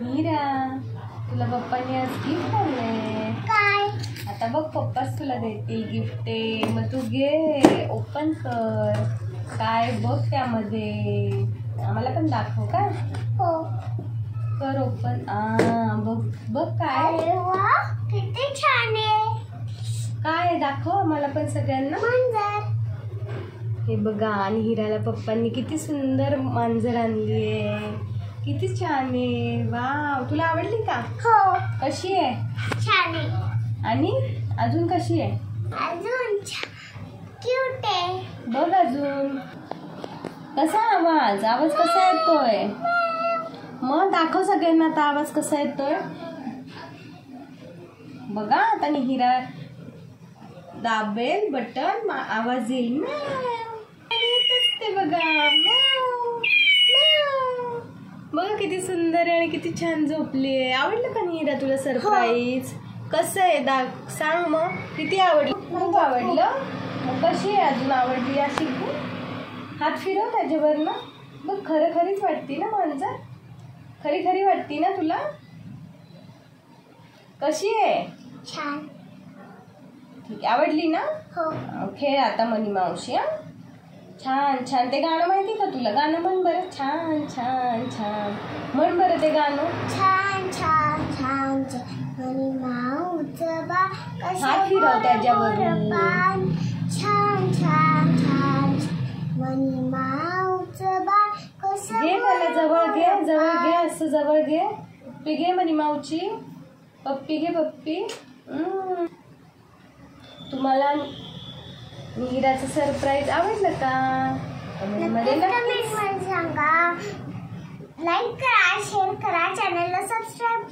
मीरा, तुला पप्पाने आज गिफ्ट आणलंय. काय? आता बघ पप्पाच तुला देतील गिफ्ट. मग तू घे, ओपन कर. काय बघ त्यामध्ये, आम्हाला पण दाखव. काय हो, कर ओपन. बघ बघ काय. अरे वा, किती छान आहे. काय दाखव आम्हाला पण सगळ्यांना. मांजर. हे बघा, आणि हिराला पप्पांनी किती सुंदर मांजर आणली आहे. किती छान आहे. वाव, तुला आवडली का? हो, कशी आहे? छान आहे. आणि अजून कशी आहे? अजून क्यूट आहे. बघ अजून. कसा आवाज आवाज कसा येतोय? मग दाखव सगळ्यांना आता आवाज कसा येतोय. बघा आता हिरा दाबेल बटन, आवाज येईल. ते बघा, बघा किती सुंदर आहे आणि किती छान झोपली आहे. आवडलं का हिरा तुला सरप्राईज? कसं आहे सांग. मग किती आवडलं? खूप आवडलं. मग कशी आहे? अजून आवडली अशी? हात फिरव त्याच्यावर ना. बघ, खरं खरीच वाटती ना मांजर. खरी खरी वाटती ना तुला? कशी आहे? छान. ठीक आहे, आवडली ना? हो. खेळ आता मनी मावशी. छान छान. ते गाणं माहिती का तुला? गाणं म्हण बरं. छान छान छान म्हण बरं ते गाणं. छान छान छान मनी माऊचं बा हात फिरव त्याच्यावरून. छान छान छान मनी माऊचं बा कसं. घे त्याला जवळ घे, जवळ घे, असं जवळ घे. पप्पी घे मनी माऊची. पप्पी घे, पप्पी. तुम्हाला हिराचं सरप्राईज आवडलं का? कमेंट मध्ये सांगा. लाईक करा, शेअर करा, चॅनलला सबस्क्राईब